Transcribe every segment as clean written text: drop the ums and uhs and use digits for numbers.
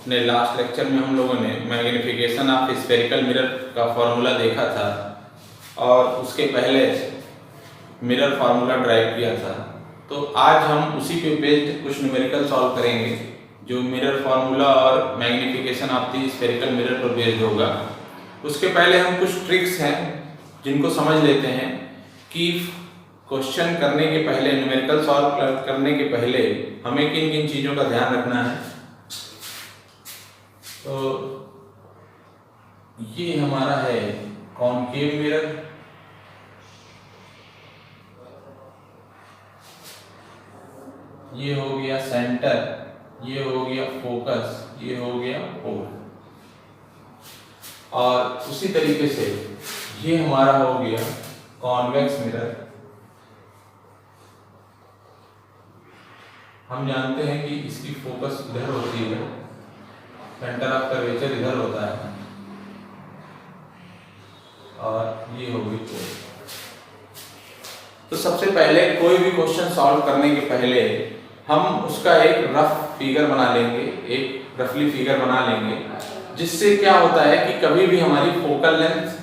अपने last lecture में हम लोगों ने मैग्नीफिकेशन ऑफ स्फेरिकल मिरर का फॉर्मूला देखा था और उसके पहले मिरर फार्मूला ड्राइव किया था। तो आज हम उसी पे बेस्ड कुछ न्यूमेरिकल सॉल्व करेंगे जो मिरर फार्मूला और magnification of the spherical mirror पर बेस्ड होगा। उसके पहले हम कुछ ट्रिक्स हैं जिनको समझ लेते हैं कि क्वेश्चन करने के पहले, न्यूमेरिकल सॉल्व करने के पहले हमें किन किन चीज़ों का ध्यान रखना है। तो ये हमारा है कॉनकेव मिरर, ये हो गया सेंटर, ये हो गया फोकस, ये हो गया पोल। और उसी तरीके से ये हमारा हो गया कॉन्वेक्स मिरर। हम जानते हैं कि इसकी फोकस इधर होती है, सेंटर ऑफ कर्वेचर इधर होता है, और ये होगी पोल। तो सबसे पहले कोई भी क्वेश्चन सॉल्व करने के पहले हम उसका एक रफ फिगर बना लेंगे, एक रफली फिगर बना लेंगे, जिससे क्या होता है कि कभी भी हमारी फोकल लेंथ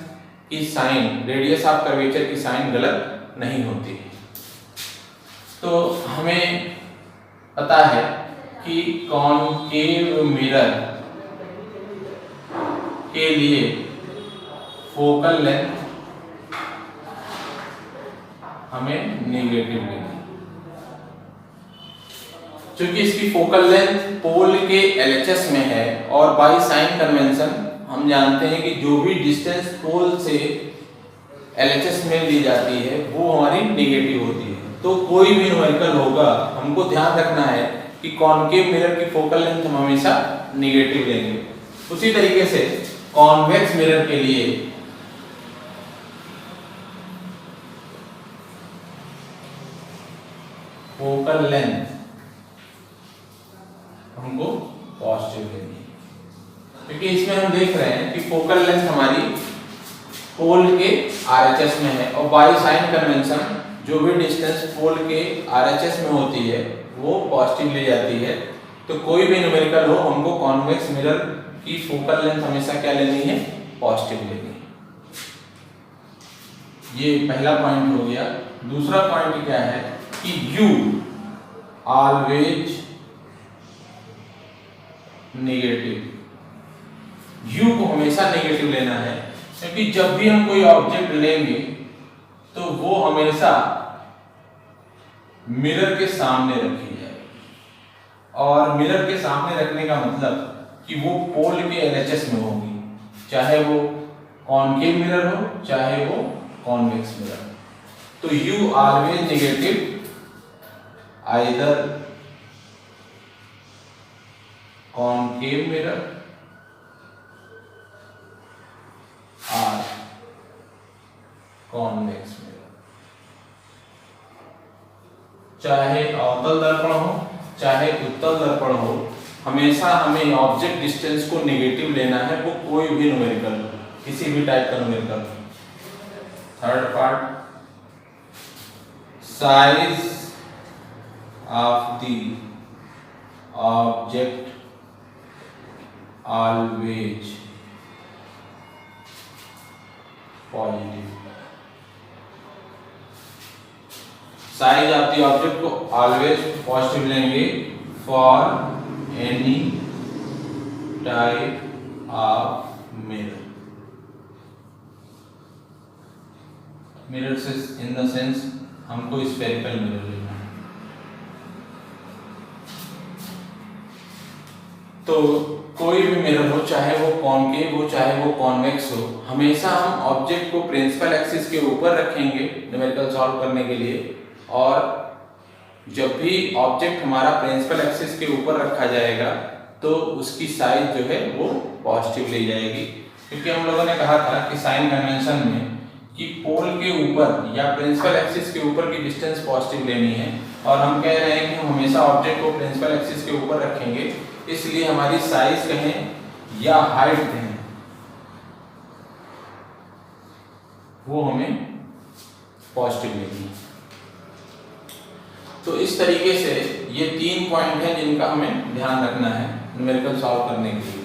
की साइन, रेडियस ऑफ कर्वेचर की साइन गलत नहीं होती है। तो हमें पता है कि कॉनकेव मिरर के लिए फोकल लेंथ हमें नेगेटिव लेनी, क्योंकि इसकी फोकल लेंथ पोल के LHS में है और बाय साइन कन्वेंशन हम जानते हैं कि जो भी डिस्टेंस पोल से LHS में ली जाती है वो हमारी नेगेटिव होती है। तो कोई भी न्यूमेरिकल होगा हमको ध्यान रखना है कि कॉनकेव मिरर की फोकल लेंथ हम हमेशा नेगेटिव लेंगे। उसी तरीके से कॉन्वेक्स मिरर के लिए फोकल लेंथ हमको पॉजिटिव लेनी है, क्योंकि इसमें हम देख रहे हैं कि फोकल लेंथ हमारी पोल के RHS में है और बाय साइन कन्वेंशन जो भी डिस्टेंस पोल के RHS में होती है वो पॉजिटिव ली जाती है। तो कोई भी न्यूमेरिकल हो हमको कॉन्वेक्स मिरर की फोकल लेंथ हमेशा क्या लेनी है, पॉजिटिव लेनी है। ये पहला पॉइंट हो गया। दूसरा पॉइंट क्या है कि U ऑलवेज नेगेटिव, U को हमेशा नेगेटिव लेना है, क्योंकि जब भी हम कोई ऑब्जेक्ट लेंगे तो वो हमेशा मिरर के सामने रखी जाए। और मिरर के सामने रखने का मतलब कि वो पोल के LHS में होगी, चाहे वो कॉनकेव मिरर हो चाहे वो कॉन्वेक्स मिरर। तो U always negative either concave mirror और कॉन्वेक्स मिरर। चाहे अवतल दर्पण हो चाहे उत्तल दर्पण हो, हमेशा हमें ऑब्जेक्ट डिस्टेंस को नेगेटिव लेना है, वो कोई भी न्यूमेरिकल, किसी भी टाइप का numerical. Third part, size of the object always positive. Size of the object को ऑलवेज पॉजिटिव लेंगे for any type of mirror. Mirror से इन द सेंस हमको स्फेरिकल मिरर लेना है। तो कोई भी मिरर हो, चाहे वो कॉनकेव हो चाहे वो कॉन्वेक्स हो, हमेशा हम ऑब्जेक्ट को प्रिंसिपल एक्सिस के ऊपर रखेंगे न्यूमेरिकल सॉल्व करने के लिए। और जब भी ऑब्जेक्ट हमारा प्रिंसिपल एक्सिस के ऊपर रखा जाएगा तो उसकी साइज जो है वो पॉजिटिव ली जाएगी, क्योंकि हम लोगों ने कहा था कि साइन कन्वेंशन में कि पोल के ऊपर या प्रिंसिपल एक्सिस के ऊपर की डिस्टेंस पॉजिटिव लेनी है। और हम कह रहे हैं कि हम हमेशा ऑब्जेक्ट को प्रिंसिपल एक्सिस के ऊपर रखेंगे, इसलिए हमारी साइज कहें या हाइट कहें वो हमें पॉजिटिव लेनी है। तो इस तरीके से ये 3 पॉइंट हैं जिनका हमें ध्यान रखना है न्यूमेरिकल सॉल्व करने के लिए।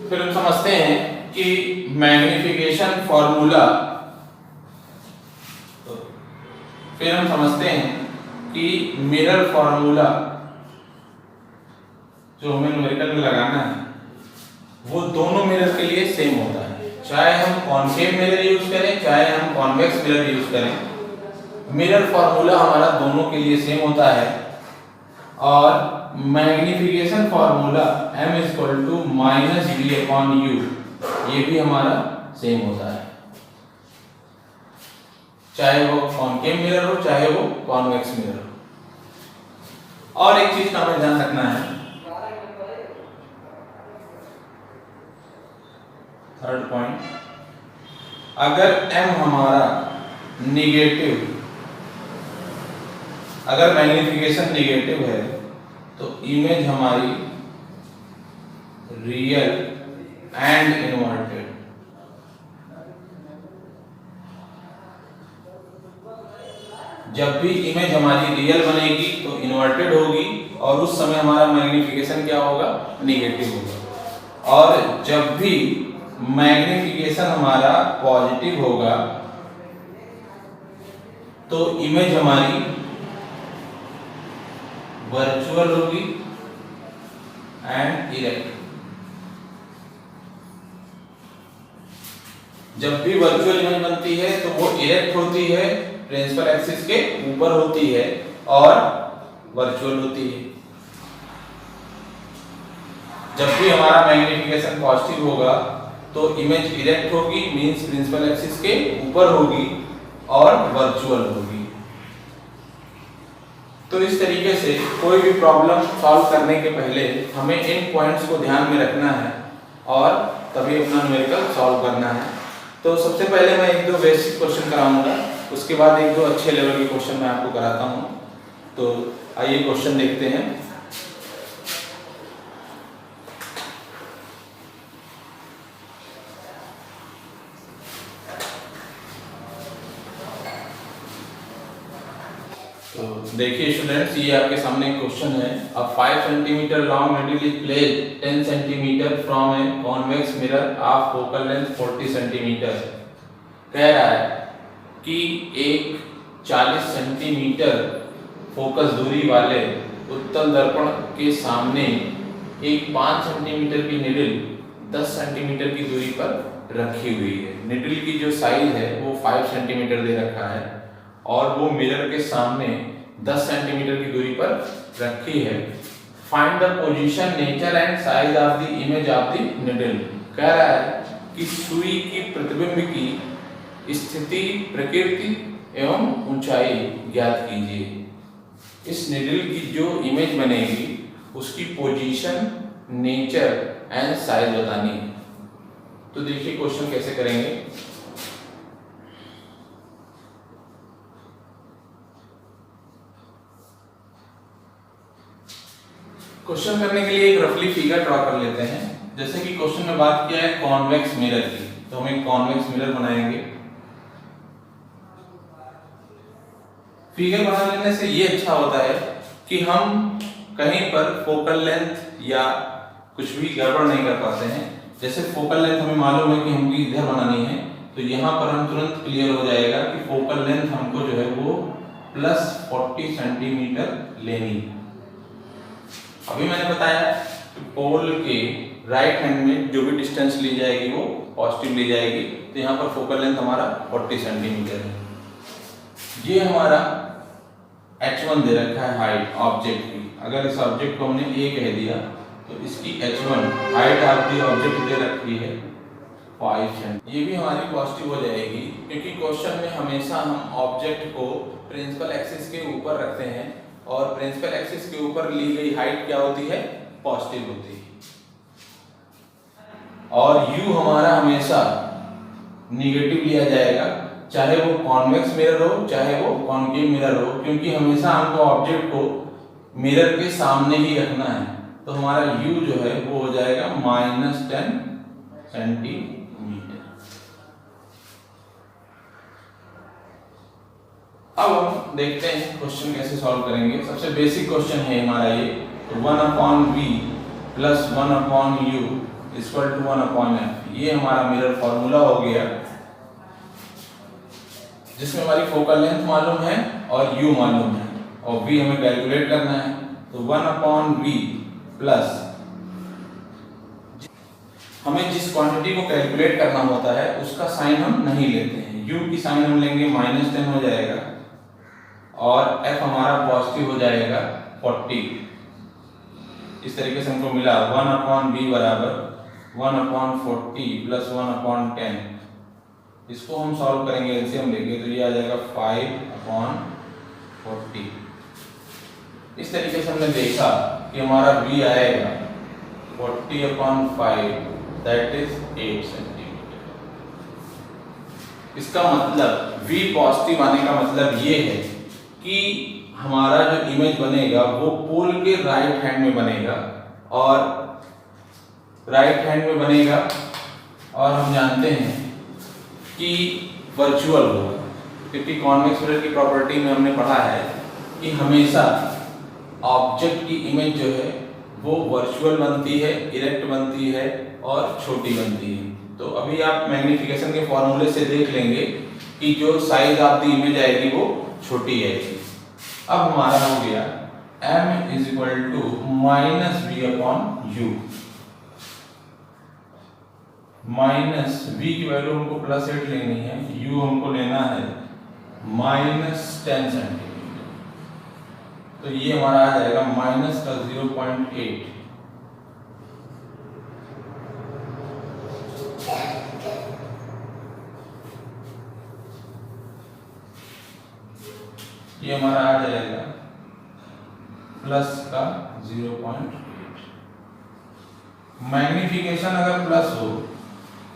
फिर हम समझते हैं कि मैग्निफिकेशन फॉर्मूला, फिर हम समझते हैं कि मिरर फॉर्मूला जो हमें न्यूमेरिकल में लगाना है वो दोनों मिरर के लिए सेम होता है, चाहे हम कॉन्केव मिरर यूज करें चाहे हम कॉन्वेक्स मिरर यूज करें। मिरर फॉर्मूला हमारा दोनों के लिए सेम होता है और मैग्निफिकेशन फॉर्मूला m - v/u ये भी हमारा सेम होता है, चाहे वो कॉन्केव मिरर हो चाहे वो कॉन्वेक्स मिरर हो। और एक चीज का हमें ध्यान रखना है, थर्ड पॉइंट, अगर m हमारा निगेटिव, अगर मैग्निफिकेशन निगेटिव है तो इमेज हमारी रियल एंड इन्वर्टेड, जब भी इमेज हमारी रियल बनेगी तो इन्वर्टेड होगी और उस समय हमारा मैग्निफिकेशन क्या होगा, निगेटिव होगा। और जब भी मैग्निफिकेशन हमारा पॉजिटिव होगा तो इमेज हमारी वर्चुअल होगी एंड इरेक्ट। जब भी वर्चुअल इमेज बनती है तो वो इरेक्ट होती है, प्रिंसिपल एक्सिस के ऊपर होती है और वर्चुअल होती है। जब भी हमारा मैग्निफिकेशन पॉजिटिव होगा तो इमेज इरेक्ट होगी, मींस प्रिंसिपल एक्सिस के ऊपर होगी और वर्चुअल होगी। तो इस तरीके से कोई भी प्रॉब्लम सॉल्व करने के पहले हमें इन पॉइंट्स को ध्यान में रखना है और तभी अपना न्यूमेरिकल सॉल्व करना है। तो सबसे पहले मैं एक दो बेसिक क्वेश्चन कराऊंगा, उसके बाद एक दो अच्छे लेवल के क्वेश्चन मैं आपको कराता हूं। तो आइए क्वेश्चन देखते हैं। तो देखिए स्टूडेंट्स, ये आपके सामने एक क्वेश्चन है। अ 5 centimetre long needle is placed 10 centimetre from a convex mirror of focal length 40 centimetre. कह रहा है कि एक 40 सेंटीमीटर फोकस दूरी वाले उत्तल दर्पण के सामने एक 5 सेंटीमीटर की निडल 10 सेंटीमीटर की दूरी पर रखी हुई है। निडल की जो साइज है वो 5 सेंटीमीटर दे रखा है और वो मिरर के सामने 10 सेंटीमीटर की दूरी पर रखी है। Find the position, nature and size of the image of the needle. कह रहा है कि सुई की प्रतिबिंब की स्थिति, प्रकृति एवं ऊंचाई ज्ञात कीजिए। इस निडल की जो इमेज बनेगी उसकी पोजीशन, नेचर एंड साइज बतानी है। तो देखिए क्वेश्चन कैसे करेंगे। क्वेश्चन करने के लिए एक रफली फिगर ड्रॉ कर लेते हैं। जैसे कि क्वेश्चन में बात किया है कॉन्वेक्स मिरर की, तो हम एक कॉन्वेक्स मिरर बनाएंगे। फिगर बना लेने से ये अच्छा होता है कि हम कहीं पर फोकल लेंथ या कुछ भी गड़बड़ नहीं कर पाते हैं। जैसे फोकल लेंथ हमें मालूम है कि हमको इधर बनानी है, तो यहाँ पर हम तुरंत क्लियर हो जाएगा कि फोकल लेंथ हमको जो है वो +40 सेंटीमीटर लेनी है। अभी मैंने बताया कि पोल के राइट हैंड में जो भी डिस्टेंस ली जाएगी वो पॉजिटिव ली जाएगी, तो यहाँ पर फोकल लेंथ हमारा 40 सेंटीमीटर है। ये हमारा h1 दे रखा है हाइट ऑब्जेक्ट की। अगर इस ऑब्जेक्ट को हमने a कह दिया तो इसकी h1 height of the object दे रखी है 5 सेंटीमीटर। ये भी हमारी पॉजिटिव हो जाएगी क्योंकि क्वेश्चन में हमेशा हम ऑब्जेक्ट को प्रिंसिपल एक्सिस के ऊपर रखते हैं और प्रिंसिपल एक्सिस के ऊपर ली गई हाइट क्या होती है, पॉजिटिव होती है। और u हमारा हमेशा निगेटिव लिया जाएगा, चाहे वो कॉन्वेक्स मिरर हो चाहे वो कॉनकेव मिरर हो, क्योंकि हमेशा हमको ऑब्जेक्ट को मिरर के सामने ही रखना है। तो हमारा u जो है वो हो जाएगा -10 सेंटीमीटर। अब हम देखते हैं क्वेश्चन कैसे सॉल्व करेंगे। सबसे बेसिक क्वेश्चन है हमारा ये, तो 1/v plus 1/u equal to 1/f। ये हमारा मिरर फॉर्मूला हो गया जिसमें हमारी फोकल लेंथ मालूम है और u मालूम है और v हमें कैलकुलेट करना है। तो 1/v प्लस, हमें जिस क्वांटिटी को कैलकुलेट करना होता है उसका साइन हम नहीं लेते हैं, u की साइन हम लेंगे -10 हो जाएगा और f हमारा पॉजिटिव हो जाएगा 40। इस तरीके से हमको मिला 1/v बराबर 1/40 प्लस 1/10। इसको हम सॉल्व करेंगे, एलसीएम लेंगे तो ये आ जाएगा 5/40। इस तरीके से हमने देखा कि हमारा v आएगा 40/5 दैट इज 8 सेंटीमीटर। इसका मतलब v पॉजिटिव आने का मतलब ये है कि हमारा जो इमेज बनेगा वो पोल के राइट हैंड में बनेगा और राइट हैंड में बनेगा और हम जानते हैं कि वर्चुअल होगा, क्योंकि कॉन्वेक्स मिरर की प्रॉपर्टी में हमने पढ़ा है कि हमेशा ऑब्जेक्ट की इमेज जो है वो वर्चुअल बनती है, इरेक्ट बनती है और छोटी बनती है। तो अभी आप मैग्नीफिकेशन के फॉर्मूले से देख लेंगे कि जो साइज ऑफ द इमेज आएगी वो छोटी आएगी। अब हमारा हो गया m is equal to -v/u। -v की वैल्यू हमको +8 लेनी है, u हमको लेना है -10 सेंटीमीटर। तो ये हमारा आ जाएगा माइनस का 0.8। ये हमारा आ जाएगा प्लस का 0.8। मैग्नीफिकेशन अगर प्लस हो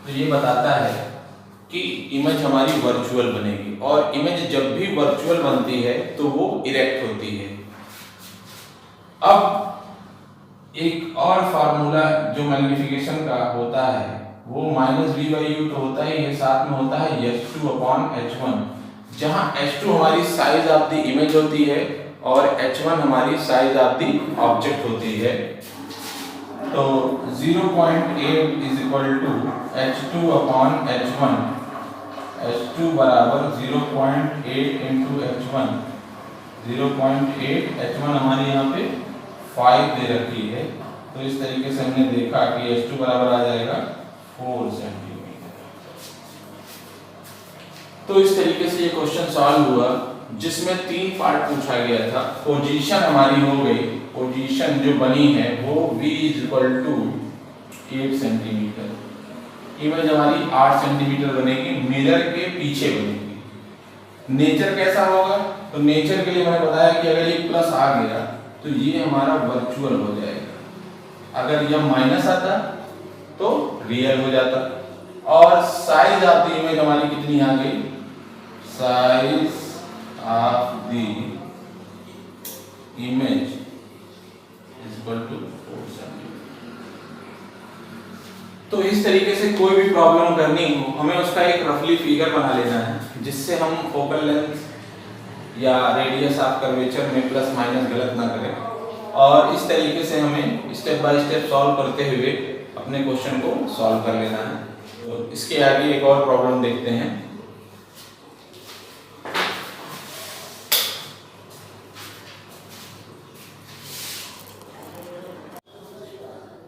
तो ये बताता है कि इमेज हमारी वर्चुअल बनेगी और इमेज जब भी वर्चुअल बनती है तो वो इरेक्ट होती है। अब एक और फार्मूला जो मैग्नीफिकेशन का होता है वो -v/u तो होता ही है, साथ में होता है h2/h1, जहां h2 हमारी साइज ऑफ द इमेज होती है और h1 हमारी साइज ऑफ द ऑब्जेक्ट होती है। तो 0.8 is equal to h2/h1। h2 बराबर 0.8 इंटू h1। 0.8 h1 हमारी यहाँ पे 5 दे रखी है, तो इस तरीके से हमने देखा कि h2 बराबर आ जाएगा 4 सेंटीमीटर। तो इस तरीके से ये क्वेश्चन सॉल्व हुआ जिसमें 3 पार्ट पूछा गया था। पोजीशन हमारी हो गई, पोजीशन जो बनी है वो v is equal to 8 centimetre. Image हमारी 8 सेंटीमीटर बनेगी, मिरर के पीछे बनेगी। नेचर कैसा होगा, तो नेचर के लिए मैंने बताया कि अगर ये प्लस आ गया तो ये हमारा वर्चुअल हो जाएगा, अगर यह माइनस आता तो रियल हो जाता। और साइज ऑफ द इमेज हमारी कितनी आ गई, size of the image is equal to 4 centimetre. तो इस तरीके से कोई भी प्रॉब्लम करनी हो हमें उसका एक रफली फिगर बना लेना है जिससे हम फोकल लेंथ या रेडियस ऑफ कर्वेचर में प्लस माइनस गलत ना करें और इस तरीके से हमें स्टेप बाय स्टेप सॉल्व करते हुए अपने क्वेश्चन को सॉल्व कर लेना है। तो इसके आगे एक और प्रॉब्लम देखते हैं।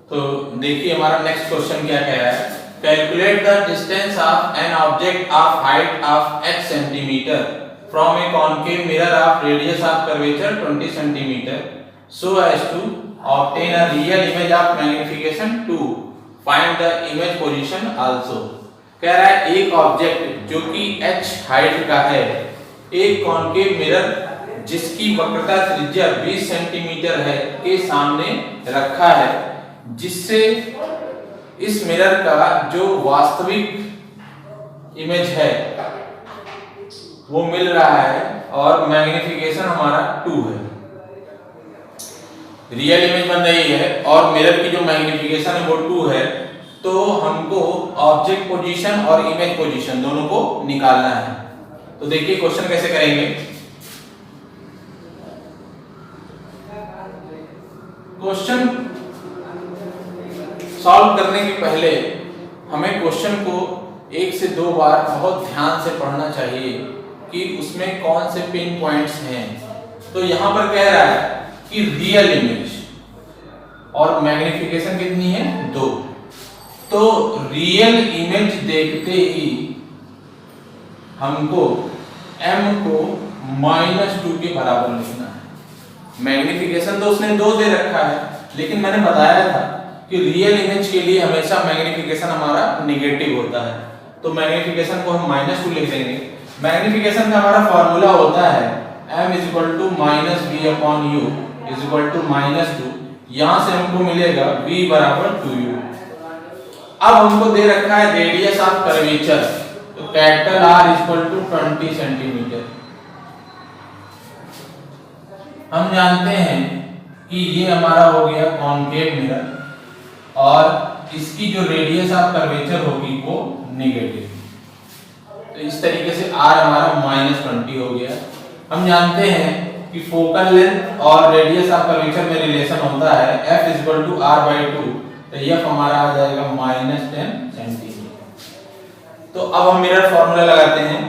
तो देखिए हमारा नेक्स्ट क्वेश्चन क्या कह रहा है, calculate the distance of an object of height of x centimetre from A concave mirror of radius of curvature 20 centimetre so as to obtain a real image of magnification 2, find the image position also। कह रहा है एक object जो कि h height का है, एक concave mirror जिसकी वक्रता त्रिज्या 20 सेंटीमीटर है के सामने रखा है, जिससे इस मिरर का जो वास्तविक इमेज है वो मिल रहा है और मैग्निफिकेशन हमारा 2 है। रियल इमेज बन रही है और मिरर की जो मैग्निफिकेशन है वो 2 है, तो हमको ऑब्जेक्ट पोजीशन और इमेज पोजीशन दोनों को निकालना है। तो देखिए क्वेश्चन कैसे करेंगे। क्वेश्चन सॉल्व करने के पहले हमें क्वेश्चन को 1 से 2 बार बहुत ध्यान से पढ़ना चाहिए कि उसमें कौन से पिन पॉइंट्स हैं। तो यहां पर कह रहा है कि रियल इमेज और मैग्निफिकेशन कितनी है 2, तो रियल इमेज देखते ही हमको m को -2 के बराबर लिखना है। मैग्निफिकेशन तो उसने 2 दे रखा है, लेकिन मैंने बताया था कि रियल इमेज के लिए हमेशा मैग्निफिकेशन हमारा नेगेटिव होता है, तो मैग्निफिकेशन को हम -2 लिख देंगे। मैग्निफिकेशन का हमारा फार्मूला होता है m = -v/u = -2। यहां से हमको मिलेगा v = 2u। अब हमको दे रखा है रेडियस ऑफ कर्वेचर, तो कैपिटल R = 20 सेंटीमीटर। हम जानते हैं कि ये हमारा हो गया कॉनकेव मिरर और इसकी जो रेडियस ऑफ कर्वेचर होगी वो नेगेटिव। तो इस तरीके से R हमारा -20 हो गया। हम जानते हैं कि फोकल लेंथ और रेडियस ऑफ कर्वेचर में रिलेशन होता है F = R/2, तो F हमारा आ जाएगा -10 सेंटीमीटर। तो अब हम मिरर फॉर्मूला लगाते हैं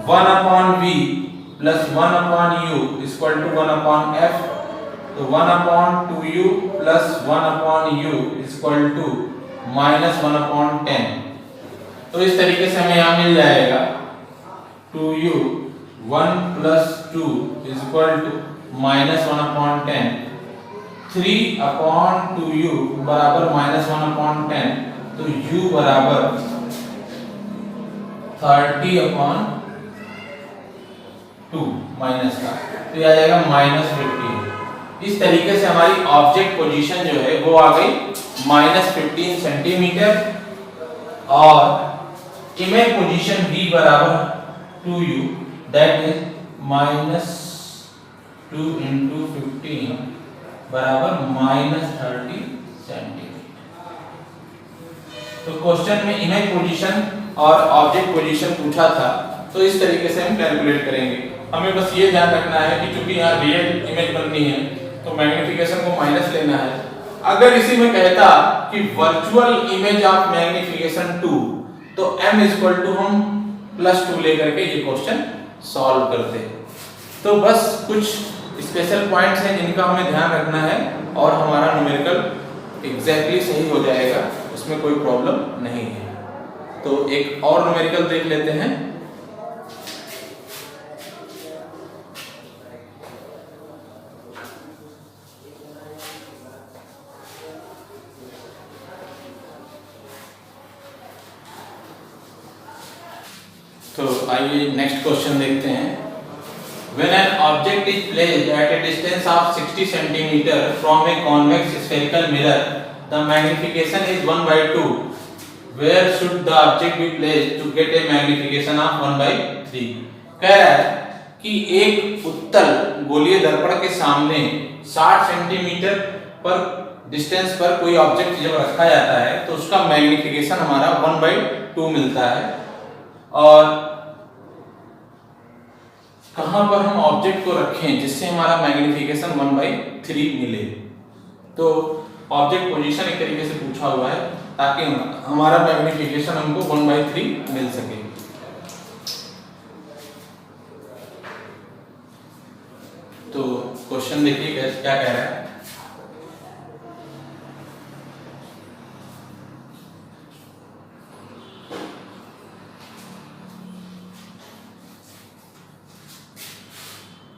1/v + 1/u = 1/f, तो 1/2u + 1/u = -1/10। तो इस तरीके से हमें यहाँ मिल जाएगा 2u 1 + 2 = -1/10, 3/2u बराबर -1/10, तो u बराबर 30/2 माइनस का, तो यह आ जाएगा -15। इस तरीके से हमारी ऑब्जेक्ट पोजीशन जो है वो आ गई -15 सेंटीमीटर और image position v = 2u, that is -2 × 15 बराबर -30 सेंटीमीटर। तो क्वेश्चन में इमेज पोजीशन और ऑब्जेक्ट पोजीशन पूछा था, तो इस तरीके से हम कैलकुलेट करेंगे। हमें बस ये ध्यान रखना है कि चूंकि यहाँ रियल इमेज बननी है तो मैग्निफिकेशन को माइनस लेना है। अगर इसी में कहता कि वर्चुअल इमेज ऑफ मैग्निफिकेशन 2, तो m = हम +2 लेकर के ये क्वेश्चन सॉल्व करते हैं। तो बस कुछ स्पेशल पॉइंट्स हैं जिनका हमें ध्यान रखना है और हमारा न्यूमेरिकल एग्जैक्टली सही हो जाएगा, उसमें कोई प्रॉब्लम नहीं है। तो एक और न्यूमेरिकल देख लेते हैं। तो आइए नेक्स्ट क्वेश्चन देखते हैं। When an object is placed at a distance of 60 cm from a convex spherical mirror, the magnification is 1/2. Where should the object be placed to get a magnification of 1/3? कह रहा है कि एक उत्तल गोलीय दर्पण के सामने 60 सेंटीमीटर पर डिस्टेंस पर कोई ऑब्जेक्ट जब रखा जाता है तो उसका मैग्निफिकेशन हमारा 1/2 मिलता है। और कहां पर हम ऑब्जेक्ट को रखें जिससे हमारा मैग्निफिकेशन 1/3 मिले। तो ऑब्जेक्ट पोजीशन एक तरीके से पूछा हुआ है ताकि हमारा मैग्निफिकेशन हमको 1/3 मिल सके। तो क्वेश्चन देखिए क्या कह रहा है।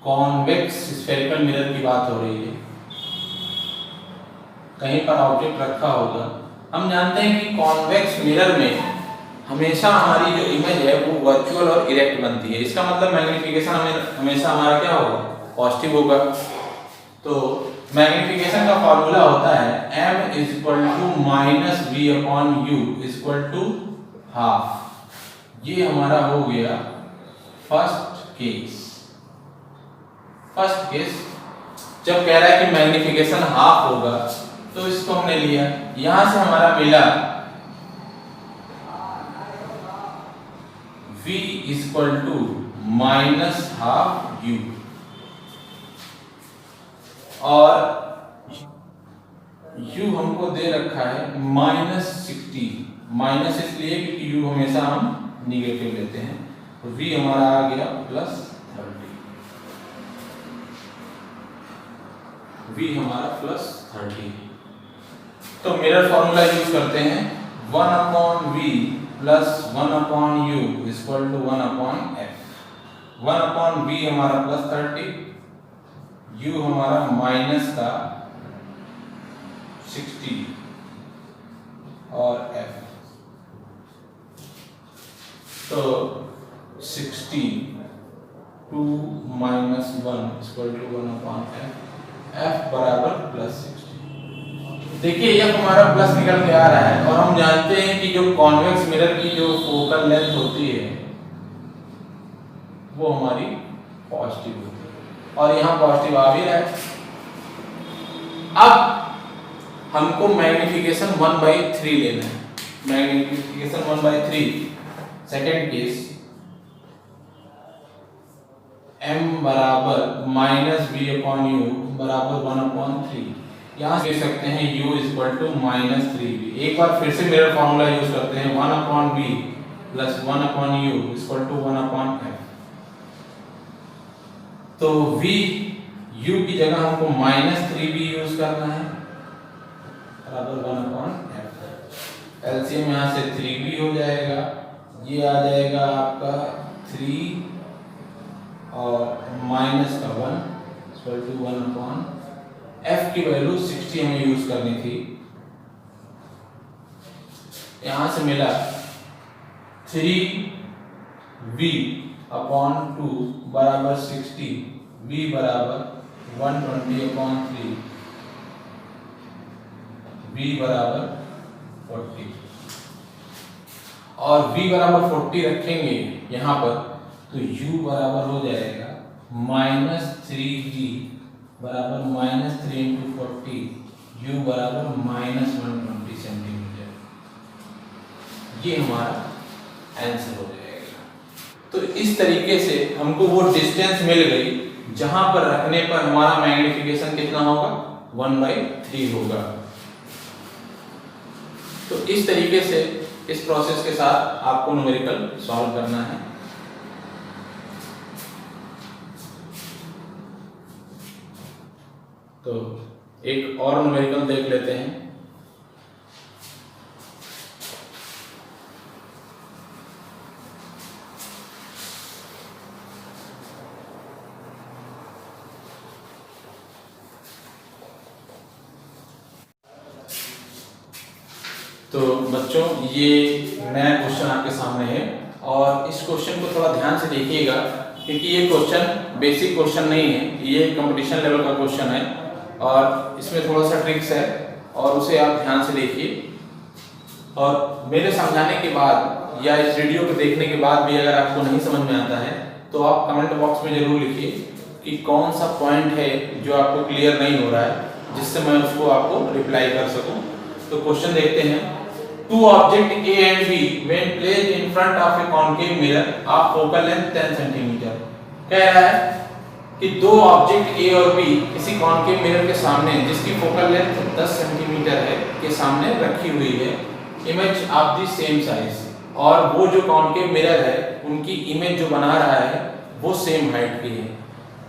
कॉन्वेक्स स्फेरिकल मिरर की बात हो रही है, कहीं पर ऑब्जेक्ट रखा होगा। हम जानते हैं कि कॉन्वेक्स मिरर में हमेशा हमारी जो इमेज है वो वर्चुअल और इरेक्ट बनती है। इसका मतलब मैग्नीफिकेशन हमेशा हमारा क्या होगा, पॉजिटिव होगा। तो मैग्नीफिकेशन का फॉर्मूला होता है m is equal to minus V upon U is equal to half. ये हमारा हो गया फर्स्ट केस। फर्स्ट केस जब कह रहा है कि मैग्नीफिकेशन हाफ होगा तो इसको हमने लिया, यहां से हमारा मिला v is equal to minus half u, और u हमको दे रखा है -60। माइनस इसलिए क्योंकि u हमेशा हम निगेटिव लेते हैं, तो v हमारा आ गया +30। v हमारा +30। तो मिरर फॉर्मूला यूज करते हैं 1/v plus 1/u is equal to 1/f। 1/v हमारा +30, u हमारा माइनस का 60 और f, तो 60 2 - 1 is equal to 1/f। f बराबर +60। देखिए ये हमारा प्लस निकल के आ रहा है, और हम जानते हैं कि जो कॉन्वेक्स मिरर की जो फोकल लेंथ होती है वो हमारी पॉजिटिव होती है, और यहाँ पॉजिटिव आ भी रहा है। अब हमको मैग्नीफिकेशन 1/3 लेना है। मैग्नीफिकेशन 1/3 सेकेंड केस m बराबर -v/u बराबर 1/3। यहाँ से सकते हैं u is equal to -3v। एक बार फिर से मिरर फॉर्मूला यूज करते हैं 1/v plus 1/u is equal to 1/f। तो v u की जगह हमको -3v यूज करना है बराबर 1/f। एलसीएम यहाँ से 3v हो जाएगा, ये आ जाएगा आपका 3 और माइनस का 1 इज इक्वल टू 1/f। की वैल्यू 60 हमें यूज करनी थी, यहां से मिला 3v/2 बराबर 60, v बराबर 120/3, v बराबर 40, और v बराबर 40 रखेंगे यहां पर तो u बराबर हो जाएगा -3v बराबर -3 × 40, u बराबर -120 सेंटीमीटर। ये हमारा आंसर हो जाएगा। तो इस तरीके से हमको वो डिस्टेंस मिल गई जहां पर रखने पर हमारा मैग्नीफिकेशन कितना होगा, 1/3 होगा। तो इस तरीके से इस प्रोसेस के साथ आपको न्यूमेरिकल सॉल्व करना है। तो एक और न्यूमेरिकल देख लेते हैं। तो बच्चों ये नया क्वेश्चन आपके सामने है, और इस क्वेश्चन को थोड़ा ध्यान से देखिएगा क्योंकि ये क्वेश्चन बेसिक क्वेश्चन नहीं है, ये कंपटीशन लेवल का क्वेश्चन है, और इसमें थोड़ा सा ट्रिक्स है, और उसे आप ध्यान से देखिए। और मेरे समझाने के बाद या इस वीडियो को देखने के बाद भी अगर आपको नहीं समझ में आता है तो आप कमेंट बॉक्स में जरूर लिखिए कि कौन सा पॉइंट है जो आपको क्लियर नहीं हो रहा है, जिससे मैं उसको आपको रिप्लाई कर सकूं। तो क्वेश्चन देखते हैं। Two object A and B when placed in front of a concave mirror of focal length 10 centimetre. कह रहा है कि दो ऑब्जेक्ट A और B किसी कॉन्केव मिरर के सामने, जिसकी फोकल लेंथ 10 सेंटीमीटर है, के सामने रखी हुई है, image of the same size, और वो जो कॉन्केव मिरर है उनकी इमेज जो बना रहा है वो सेम हाइट की है।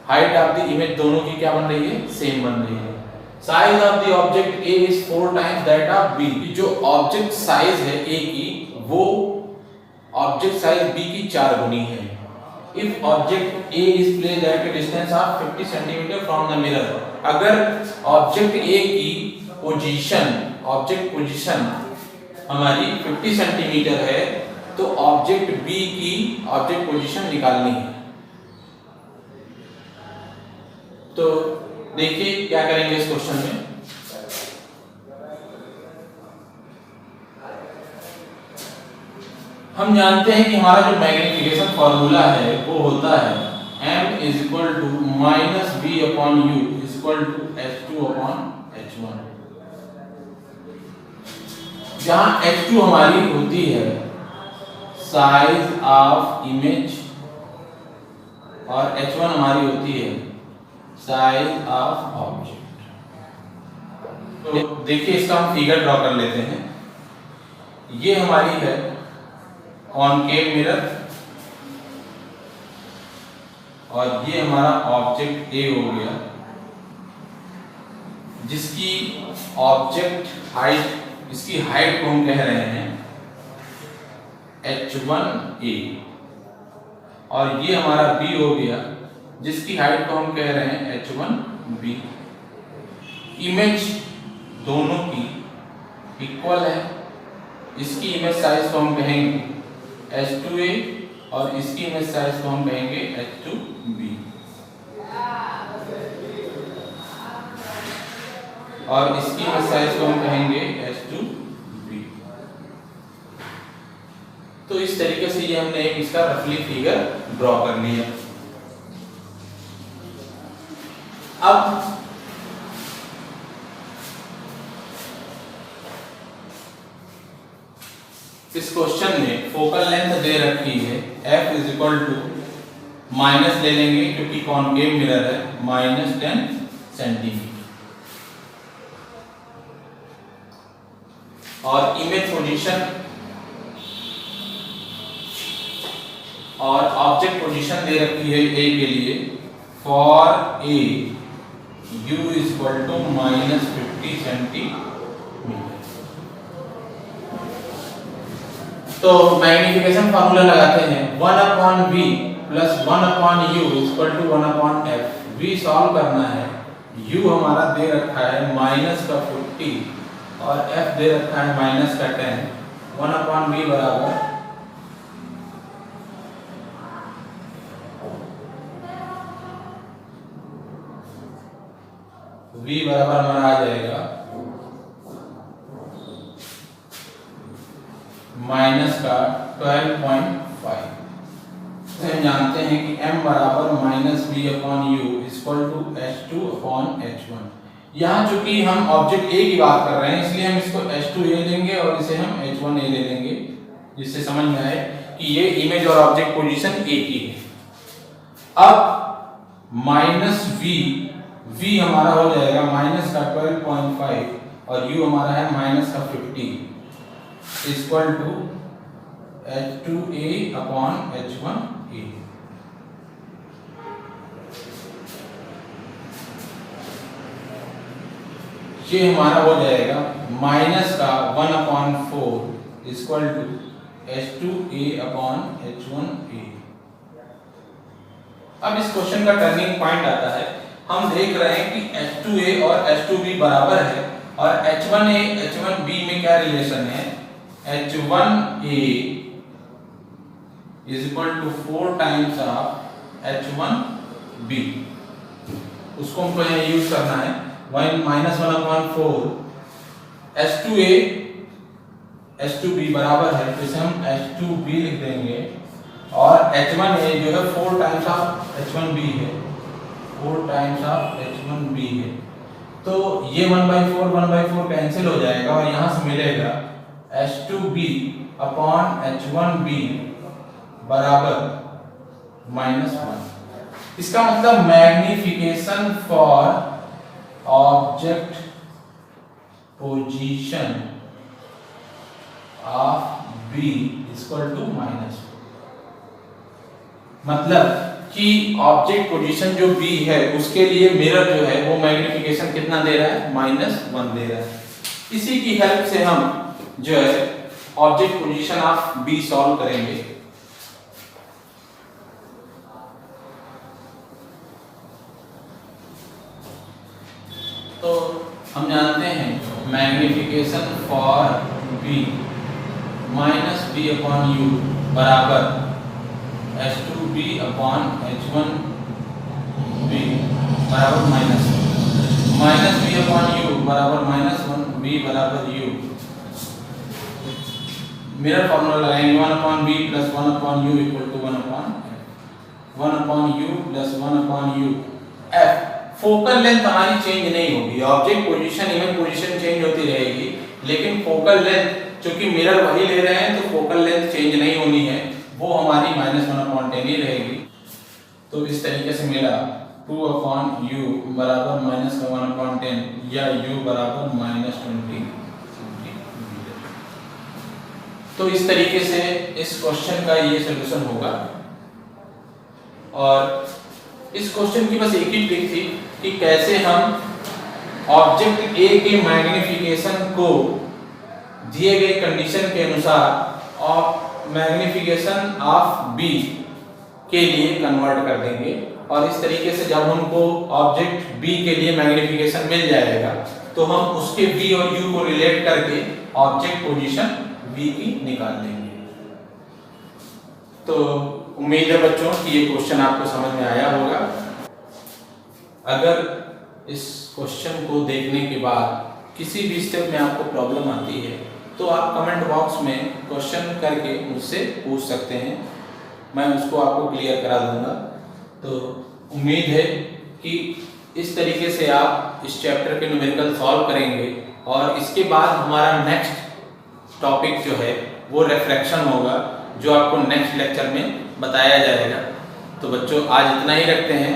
हाइट ऑफ द इमेज दोनों की क्या बन रही है, सेम बन रही है। Size of the object A is 4 times that of B। जो ऑब्जेक्ट साइज है A की वो ऑब्जेक्ट साइज B की 4 गुनी है। If object A is placed at a distance of 50 cm from the mirror, अगर ऑब्जेक्ट A की position हमारी 50 सेंटीमीटर है तो ऑब्जेक्ट बी की ऑब्जेक्ट पोजीशन निकालनी है। तो देखिए क्या करेंगे इस क्वेश्चन में। हम जानते हैं कि हमारा जो मैग्नीफिकेशन फॉर्मूला है वो होता है m is equal to minus B upon U is equal to h2 upon h1, जहां h2 हमारी होती है साइज ऑफ इमेज और h1 हमारी होती है साइज ऑफ ऑब्जेक्ट। तो देखिए इसका हम फिगर ड्रॉ कर लेते हैं। ये हमारी है कॉनकेव मिरर और ये हमारा ऑब्जेक्ट ए हो गया, जिसकी ऑब्जेक्ट हाइट, इसकी हाइट को हम कह रहे हैं h1a, और ये हमारा b हो गया जिसकी हाइट को हम कह रहे हैं h1b। इमेज दोनों की इक्वल है, इसकी इमेज साइज को हम कहेंगे h2a और इसकी इमेज साइज को हम कहेंगे h2b, और इसकी इमेज साइज को हम कहेंगे h2b। तो इस तरीके से ये हमने एक इसका रफली फिगर ड्रॉ कर लिया। अब इस क्वेश्चन में फोकल लेंथ दे रखी है f is equal to, minus ले लेंगे क्योंकि कॉनकेव मिरर है, -10 सेंटीमीटर, और इमेज पोजीशन और ऑब्जेक्ट पोजीशन दे रखी है a के लिए, for a u is equal to -50 centimetre. तो मैग्नीफिकेशन फार्मूला लगाते हैं 1 upon v plus 1 upon u is equal to 1 upon f। v solve करना है, u हमारा दे रखा है -50 और f दे रखा है -10। 1 अपॉन v बराबर v बराबर हमारा आ जाएगा माइनस का 12.5। तो हम जानते हैं कि m बराबर -b upon u equal to h2 upon h1। यहाँ चूंकि हम ऑब्जेक्ट a की बात कर रहे हैं इसलिए हम इसको h2a लेंगे और इसे हम h1a ले लेंगे, जिससे समझ में आए कि ये इमेज और ऑब्जेक्ट पोजीशन a की है। अब माइनस v हमारा हो जाएगा माइनस का 12.5 और u हमारा है माइनस का 50 equal to h2a upon h1a। ये हमारा हो जाएगा माइनस का 1/4 equal to h2a upon h1a। अब इस क्वेश्चन का टर्निंग पॉइंट आता है, हम देख रहे हैं कि h2a और h2b बराबर है और h1a h1b में क्या रिलेशन है, h1a is equal to 4 times of h1b। उसको हमको यहाँ यूज करना है, -1/4 h2a h2b बराबर है, तो इसे हम h2b लिख देंगे और h1a जो है 4 टाइम्स ऑफ h1b है, 4 टाइम्स ऑफ h1b है। तो ये 1/4 कैंसिल हो जाएगा और यहाँ से मिलेगा h2b अपॉन h1b बराबर -1। इसका मतलब magnification for object position of b equal to -1। मतलब कि ऑब्जेक्ट पोजीशन जो b है उसके लिए मिरर जो है वो मैग्निफिकेशन कितना दे रहा है, -1 दे रहा है। इसी की हेल्प से हम जो है object position of b solve करेंगे। तो हम जानते हैं magnification for b minus B upon U बराबर H2B अपॉन H1 B बराबर माइनस बी अपॉन यू बराबर -1 B बराबर यू। मिरर फॉर्मूला लगाएंगे 1 upon B plus 1 upon U equal to 1 upon U plus 1 upon U. F focal length हमारी change नहीं होगी, object position even position change होती रहेगी, लेकिन फोकल लेंथ चूंकि मिरर वही ले रहे हैं तो फोकल लेंथ चेंज नहीं होनी है, वो हमारी -1/10 ही रहेगी। तो इस तरीके से मिला 2 अपॉन यू बराबर -1/10 या u बराबर -20। तो इस तरीके से इस क्वेश्चन का ये सलूशन होगा। और इस क्वेश्चन की बस एक ही ट्रिक थी कि कैसे हम ऑब्जेक्ट ए के मैग्नीफिकेशन को दिए गए कंडीशन के अनुसार और मैग्नीफिकेशन ऑफ बी के लिए कन्वर्ट कर देंगे। और इस तरीके से जब हमको ऑब्जेक्ट बी के लिए मैग्नीफिकेशन मिल जाएगा तो हम उसके बी और यू को रिलेट करके ऑब्जेक्ट पोजीशन बी की निकाल लेंगे। तो उम्मीद है बच्चों कि ये क्वेश्चन आपको समझ में आया होगा। अगर इस क्वेश्चन को देखने के बाद किसी भी स्टेप में आपको प्रॉब्लम आती है तो आप कमेंट बॉक्स में क्वेश्चन करके मुझसे पूछ सकते हैं, मैं उसको आपको क्लियर करा दूंगा। तो उम्मीद है कि इस तरीके से आप इस चैप्टर के न्यूमेरिकल सॉल्व करेंगे और इसके बाद हमारा नेक्स्ट टॉपिक जो है वो रिफ्रैक्शन होगा, जो आपको नेक्स्ट लेक्चर में बताया जाएगा। तो बच्चों आज इतना ही रखते हैं।